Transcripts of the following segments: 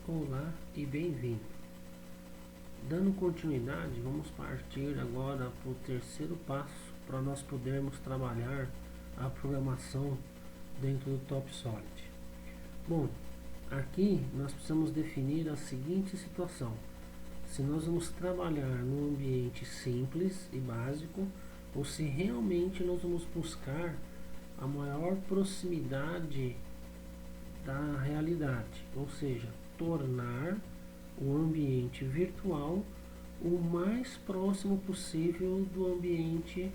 Olá e bem-vindo. Dando continuidade, vamos partir agora para o terceiro passo para nós podermos trabalhar a programação dentro do TopSolid. Bom, aqui nós precisamos definir a seguinte situação: se nós vamos trabalhar num ambiente simples e básico ou se realmente nós vamos buscar a maior proximidade da realidade, ou seja, tornar o ambiente virtual o mais próximo possível do ambiente,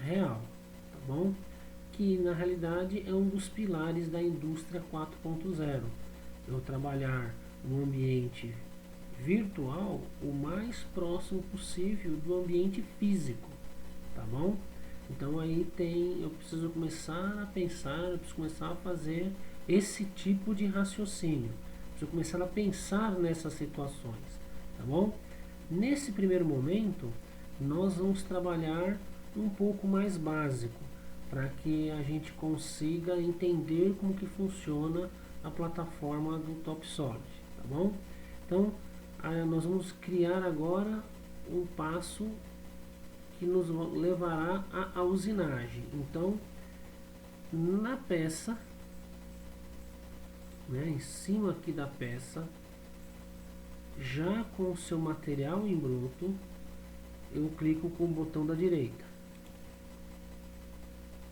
real, tá bom? Que na realidade é um dos pilares da indústria 4.0. Eu trabalhar no ambiente virtual o mais próximo possível do ambiente físico, tá bom? Então aí eu preciso começar a pensar, eu preciso começar a fazer esse tipo de raciocínio. Preciso começar a pensar nessas situações, tá bom? Nesse primeiro momento, nós vamos trabalhar um pouco mais básico, para que a gente consiga entender como que funciona a plataforma do TopSolid, tá bom? Então, nós vamos criar agora um passo que nos levará à usinagem. Então, na peça, em cima aqui da peça, já com o seu material em bruto, eu clico com o botão da direita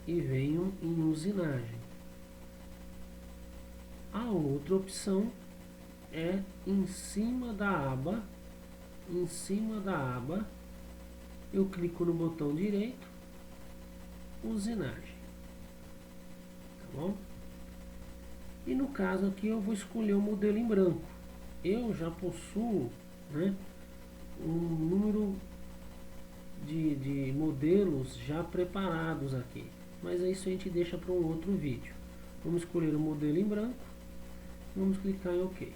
e venho em usinagem. A outra opção é em cima da aba, eu clico no botão direito, usinagem, tá bom? E no caso aqui eu vou escolher o modelo em branco. Eu já possuo, um número de modelos já preparados aqui, mas isso a gente deixa para um outro vídeo. Vamos escolher o modelo em branco, vamos clicar em OK.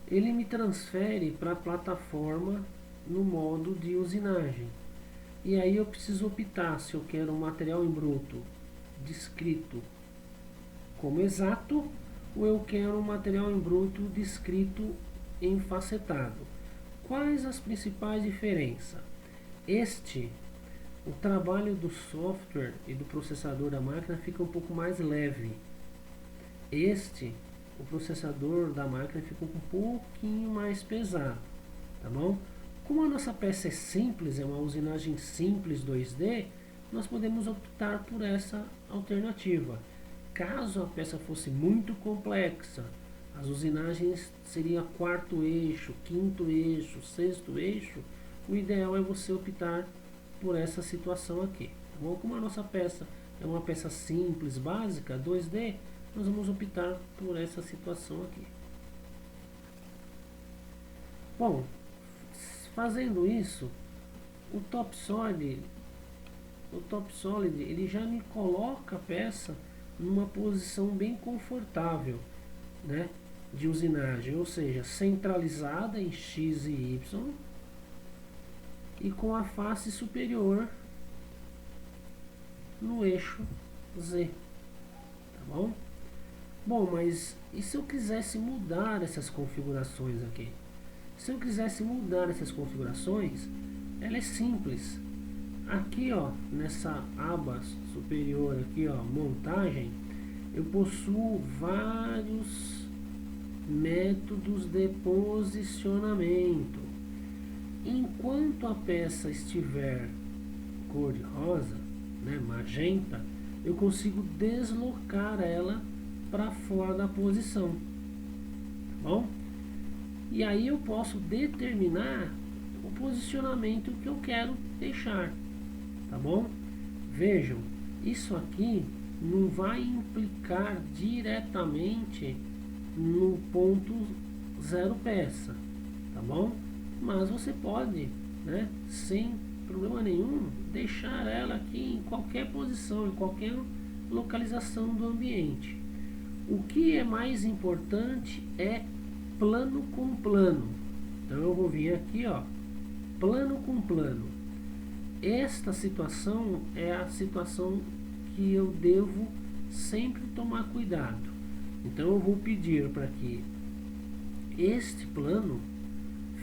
Ele me transfere para a plataforma no modo de usinagem. E aí eu preciso optar se eu quero um material em bruto descrito como exato ou eu quero um material em bruto descrito em facetado. Quais as principais diferenças? O trabalho do software e do processador da máquina fica um pouco mais leve. O processador da máquina fica um pouquinho mais pesado, tá bom? Como a nossa peça é simples, é uma usinagem simples 2D, nós podemos optar por essa alternativa. Caso a peça fosse muito complexa, as usinagens seria quarto eixo, quinto eixo, sexto eixo, o ideal é você optar por essa situação aqui, tá bom? Como a nossa peça é uma peça simples, básica, 2D, nós vamos optar por essa situação aqui. Bom, fazendo isso, o TopSolid ele já me coloca a peça numa posição bem confortável, de usinagem, ou seja, centralizada em X e Y e com a face superior no eixo Z, tá bom? Bom, mas e se eu quisesse mudar essas configurações aqui? Se eu quisesse mudar essas configurações, ela é simples. Aqui, ó, nessa aba superior aqui, ó, montagem, eu possuo vários métodos de posicionamento. Enquanto a peça estiver cor de rosa, magenta, eu consigo deslocar ela para fora da posição, tá bom? E aí eu posso determinar o posicionamento que eu quero deixar, tá bom? Vejam, isso aqui não vai implicar diretamente no ponto zero peça, tá bom? Mas você pode, sem problema nenhum, deixar ela aqui em qualquer posição, em qualquer localização do ambiente. O que é mais importante é plano com plano. Então eu vou vir aqui, ó, plano com plano. Esta situação é a situação que eu devo sempre tomar cuidado. Então eu vou pedir para que este plano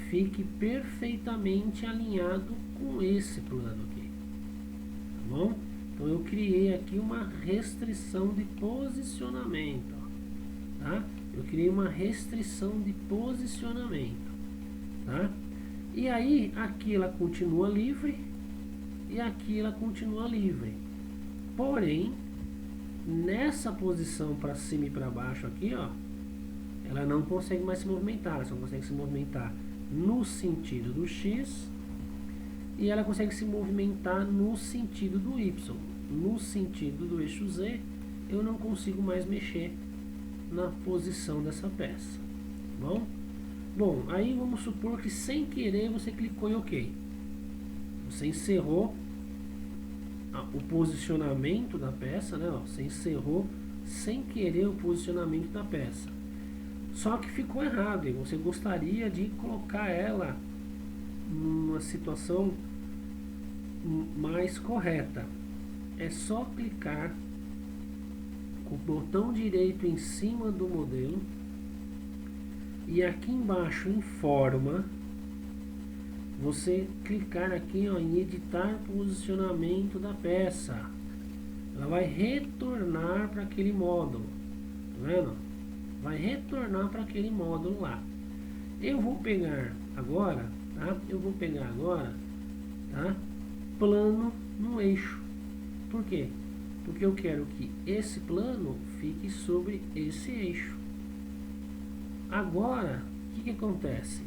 fique perfeitamente alinhado com esse plano aqui, tá bom? Então eu criei aqui uma restrição de posicionamento, ó, tá? Eu criei uma restrição de posicionamento, tá? E aí aqui ela continua livre e aqui ela continua livre. Porém, nessa posição para cima e para baixo aqui, ó, ela não consegue mais se movimentar, ela só consegue se movimentar no sentido do X e ela consegue se movimentar no sentido do Y. No sentido do eixo Z, eu não consigo mais mexer na posição dessa peça, tá bom? Bom, aí vamos supor que sem querer você clicou em OK. Você encerrou o posicionamento da peça, né? Ó, você encerrou sem querer o posicionamento da peça. Só que ficou errado, e você gostaria de colocar ela numa situação mais correta. É só clicar com o botão direito em cima do modelo e aqui embaixo em forma, você clicar aqui, ó, em editar posicionamento da peça. Ela vai retornar para aquele módulo, tá vendo? Vai retornar para aquele módulo lá. Eu vou pegar agora, tá? Eu vou pegar agora, tá? Plano no eixo. Por quê? Porque eu quero que esse plano fique sobre esse eixo. Agora, o que acontece?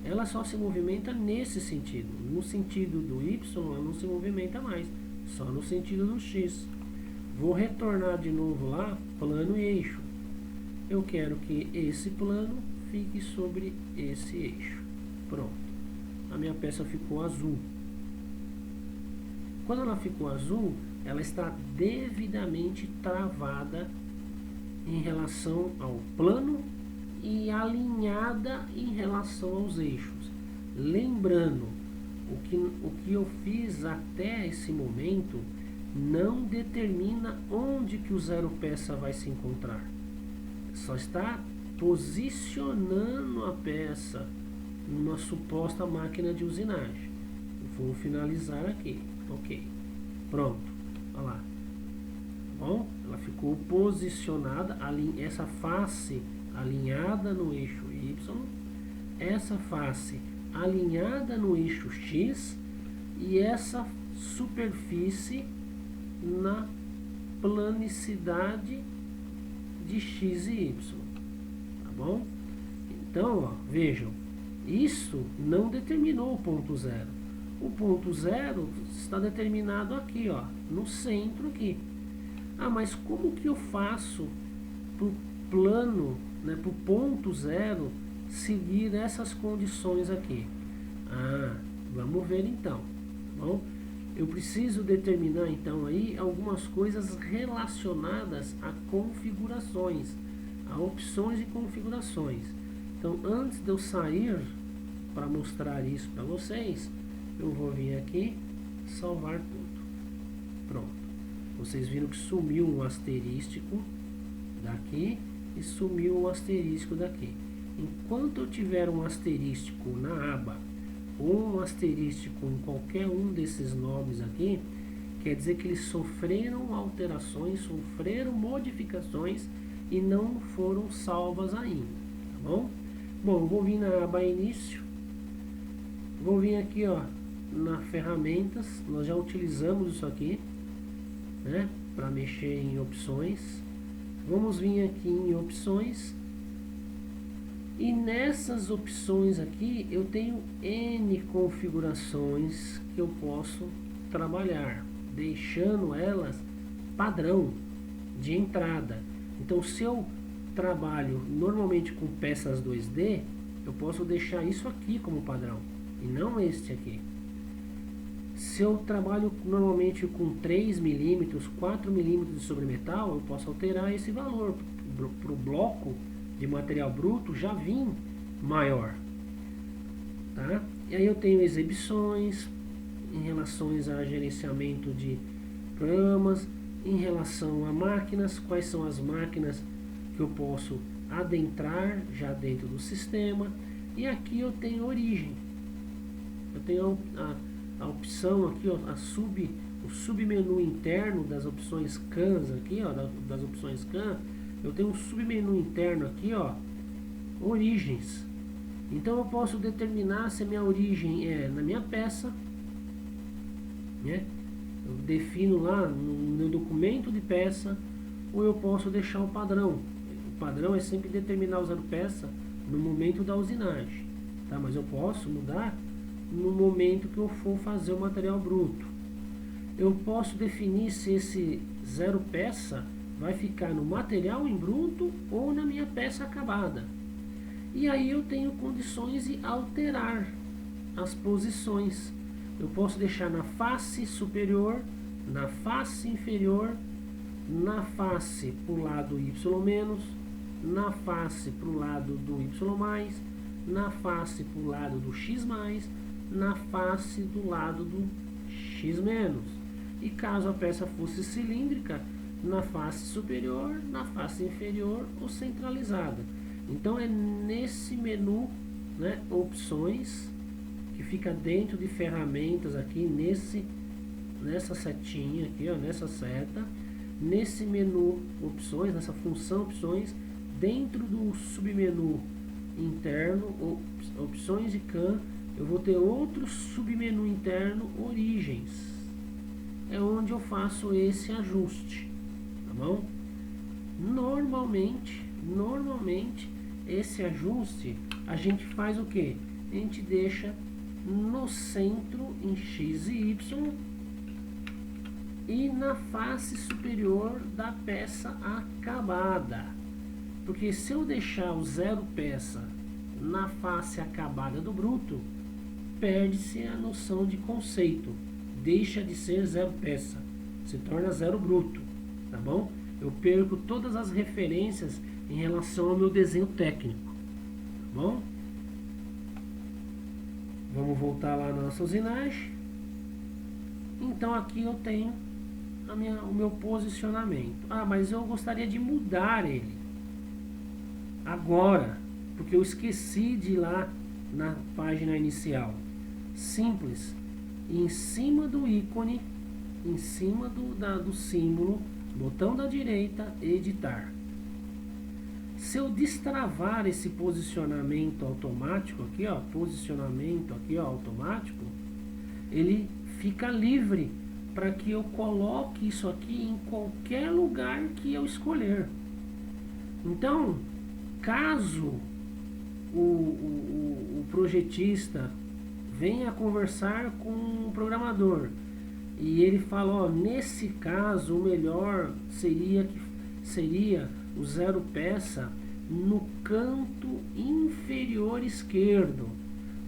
Ela só se movimenta nesse sentido. No sentido do Y, ela não se movimenta mais. Só no sentido do X. Vou retornar de novo lá, plano e eixo. Eu quero que esse plano fique sobre esse eixo. Pronto. A minha peça ficou azul. Quando ela ficou azul, ela está devidamente travada em relação ao plano e alinhada em relação aos eixos. Lembrando, o que eu fiz até esse momento não determina onde que o zero peça vai se encontrar. Só está posicionando a peça numa suposta máquina de usinagem. Eu vou finalizar aqui. Ok. Pronto. Olha lá. Tá bom? Ela ficou posicionada, essa face alinhada no eixo Y, essa face alinhada no eixo X e essa superfície na planicidade de X e Y, tá bom? Então, ó, vejam, isso não determinou o ponto zero. O ponto zero está determinado aqui, ó, no centro aqui. Ah, mas como que eu faço para o plano, né, para o ponto zero seguir essas condições aqui? Ah, vamos ver então, tá bom? Eu preciso determinar então aí algumas coisas relacionadas a configurações, a opções de configurações. Então, antes de eu sair para mostrar isso para vocês, eu vou vir aqui, salvar tudo. Pronto. Vocês viram que sumiu um asterístico daqui e sumiu um asterístico daqui. Enquanto eu tiver um asterístico na aba ou um asterístico em qualquer um desses nomes aqui, quer dizer que eles sofreram alterações, sofreram modificações e não foram salvas ainda, tá bom? Bom, vou vir na aba início, vou vir aqui, ó, na ferramentas. Nós já utilizamos isso aqui, né, para mexer em opções. Vamos vir aqui em opções. E nessas opções aqui eu tenho N configurações que eu posso trabalhar, deixando elas padrão de entrada. Então, se eu trabalho normalmente com peças 2D, eu posso deixar isso aqui como padrão e não este aqui. Se eu trabalho normalmente com 3 mm, 4 mm de sobremetal, eu posso alterar esse valor para o bloco de material bruto já vir maior, tá? E aí eu tenho exibições em relação a gerenciamento de programas, em relação a máquinas, quais são as máquinas que eu posso adentrar já dentro do sistema. E aqui eu tenho origem. Eu tenho a opção aqui, ó, o submenu interno das opções CANs aqui, ó, das opções CAN. Eu tenho um submenu interno aqui, ó, origens. Então eu posso determinar se a minha origem é na minha peça, né? Eu defino lá no meu documento de peça, ou eu posso deixar o padrão. O padrão é sempre determinar o zero peça no momento da usinagem, tá? Mas eu posso mudar no momento que eu for fazer o material bruto. Eu posso definir se esse zero peça vai ficar no material em bruto ou na minha peça acabada. E aí eu tenho condições de alterar as posições. Eu posso deixar na face superior, na face inferior, na face para o lado Y-, na face para o lado do Y+, na face para o lado do X+, na face do lado do X-. E caso a peça fosse cilíndrica, na face superior, na face inferior ou centralizada. Então é nesse menu, né, opções, que fica dentro de ferramentas aqui, nessa setinha aqui, ó, nessa seta, nesse menu opções, nessa função opções, dentro do submenu interno, opções de CAN, eu vou ter outro submenu interno, origens. É onde eu faço esse ajuste, tá bom? Normalmente esse ajuste a gente faz o que? A gente deixa no centro em X e Y e na face superior da peça acabada. Porque se eu deixar o zero peça na face acabada do bruto, perde-se a noção de conceito. Deixa de ser zero peça, se torna zero bruto, tá bom? Eu perco todas as referências em relação ao meu desenho técnico, tá bom? Vamos voltar lá na nossa usinagem. Então aqui eu tenho o meu posicionamento. Ah, mas eu gostaria de mudar ele agora, porque eu esqueci de ir lá na página inicial. Simples. Em cima do ícone, em cima do símbolo, botão da direita, editar. Se eu destravar esse posicionamento automático aqui, ó, posicionamento aqui, ó, automático, ele fica livre para que eu coloque isso aqui em qualquer lugar que eu escolher. Então, caso o projetista venha conversar com o programador e ele fala, ó, nesse caso o melhor seria o zero peça no canto inferior esquerdo.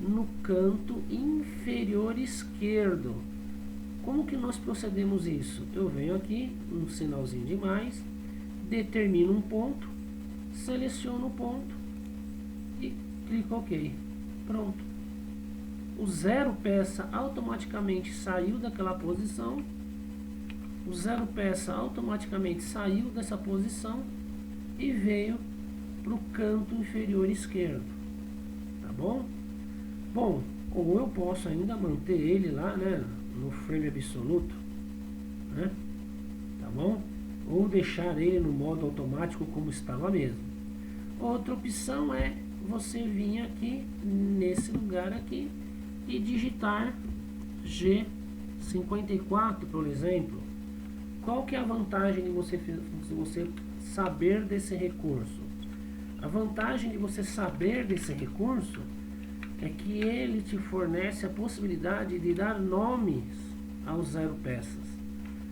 No canto inferior esquerdo. Como que nós procedemos isso? Eu venho aqui, um sinalzinho de mais, determino um ponto, seleciono o ponto e clico OK. Pronto. O zero peça automaticamente saiu daquela posição. O zero peça automaticamente saiu dessa posição e veio para o canto inferior esquerdo, tá bom? Bom, ou eu posso ainda manter ele lá, né, no frame absoluto, né, tá bom? Ou deixar ele no modo automático como estava mesmo. Outra opção é você vir aqui nesse lugar aqui e digitar G54, por exemplo. Qual que é a vantagem de você saber desse recurso? A vantagem de você saber desse recurso é que ele te fornece a possibilidade de dar nomes aos zero peças.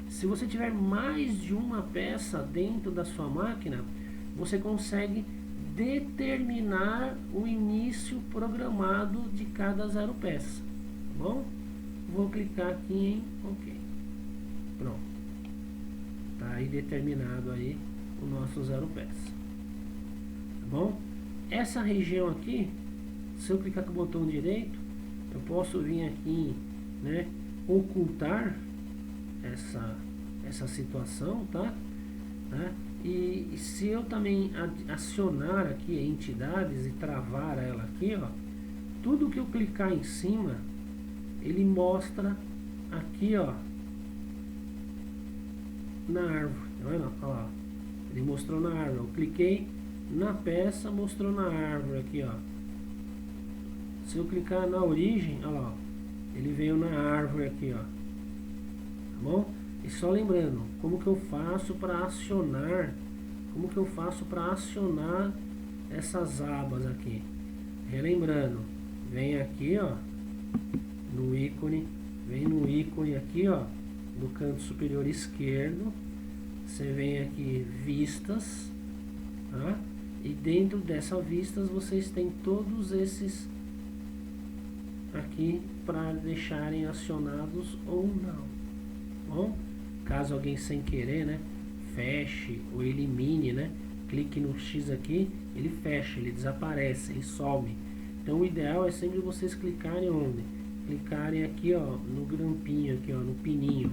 Se você tiver mais de uma peça dentro da sua máquina, você consegue determinar o início programado de cada zero peça, tá bom? Vou clicar aqui em OK. Pronto. Tá aí determinado aí o nosso zero peça. Tá bom? Essa região aqui, se eu clicar com o botão direito, eu posso vir aqui, né, ocultar essa situação, tá? E se eu também acionar aqui entidades e travar ela aqui, ó, tudo que eu clicar em cima, ele mostra aqui, ó, na árvore, tá vendo? Olha lá, ele mostrou na árvore. Eu cliquei na peça, mostrou na árvore aqui, ó. Se eu clicar na origem, olha lá, ó, ele veio na árvore aqui, ó. Tá bom? E só lembrando, como que eu faço para acionar? Como que eu faço para acionar essas abas aqui? Relembrando, vem aqui, ó, no ícone, vem no ícone aqui, ó, no canto superior esquerdo. Você vem aqui vistas, tá? E dentro dessa vistas vocês têm todos esses aqui para deixarem acionados ou não. Bom, caso alguém sem querer, né, feche ou elimine, né, clique no X aqui, ele fecha, ele desaparece, ele some. Então o ideal é sempre vocês clicarem onde? Clicarem aqui, ó, no grampinho aqui, ó, no pininho.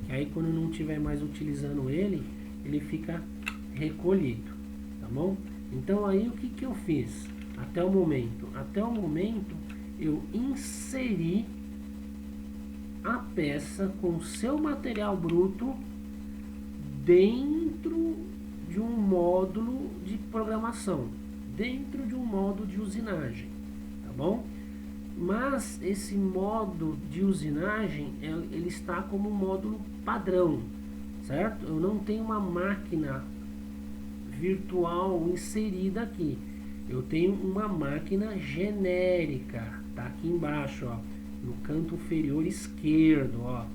Que aí quando não estiver mais utilizando ele, ele fica recolhido, tá bom? Então aí o que que eu fiz até o momento? Até o momento eu inseri a peça com seu material bruto dentro de um módulo de programação, dentro de um módulo de usinagem, tá bom? Mas esse módulo de usinagem, ele está como um módulo padrão, certo? Eu não tenho uma máquina virtual inserida aqui. Eu tenho uma máquina genérica, tá aqui embaixo, ó, no canto inferior esquerdo, ó.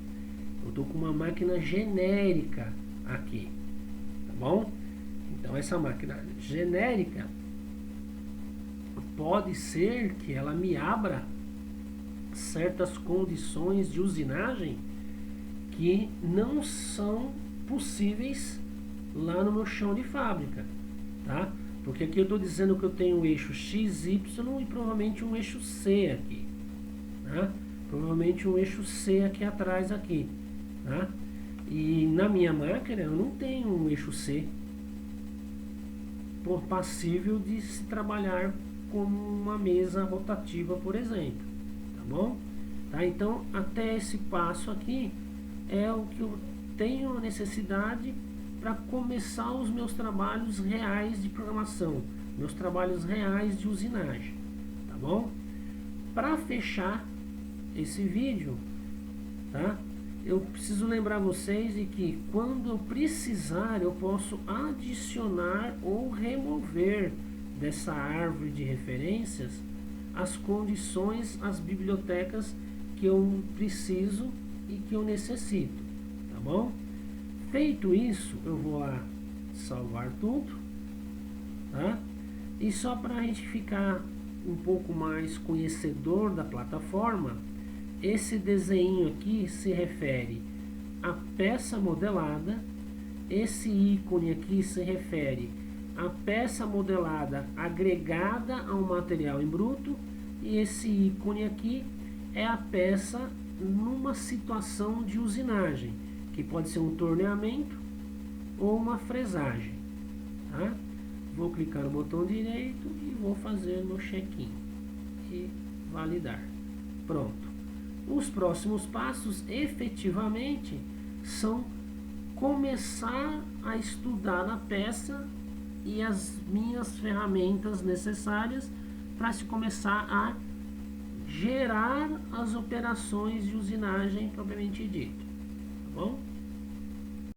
Eu tô com uma máquina genérica aqui, tá bom? Então essa máquina genérica pode ser que ela me abra certas condições de usinagem que não são possíveis lá no meu chão de fábrica, tá? Porque aqui eu estou dizendo que eu tenho um eixo X, Y e provavelmente um eixo C aqui, tá? Provavelmente um eixo C aqui atrás aqui, tá? E na minha máquina eu não tenho um eixo C passível de se trabalhar como uma mesa rotativa, por exemplo, tá bom? Tá? Então até esse passo aqui é o que eu tenho necessidade para começar os meus trabalhos reais de programação, meus trabalhos reais de usinagem, tá bom? Para fechar esse vídeo, tá? Eu preciso lembrar vocês de que quando eu precisar eu posso adicionar ou remover dessa árvore de referências as condições, as bibliotecas que eu preciso e que eu necessito, tá bom? Feito isso, eu vou lá salvar tudo, tá? E só para a gente ficar um pouco mais conhecedor da plataforma, esse desenho aqui se refere à peça modelada, esse ícone aqui se refere à peça modelada agregada ao material em bruto, e esse ícone aqui é a peça numa situação de usinagem, que pode ser um torneamento ou uma fresagem, tá? Vou clicar no botão direito e vou fazer meu check-in e validar. Pronto. Os próximos passos efetivamente são começar a estudar a peça e as minhas ferramentas necessárias para se começar a gerar as operações de usinagem propriamente dito, tá bom?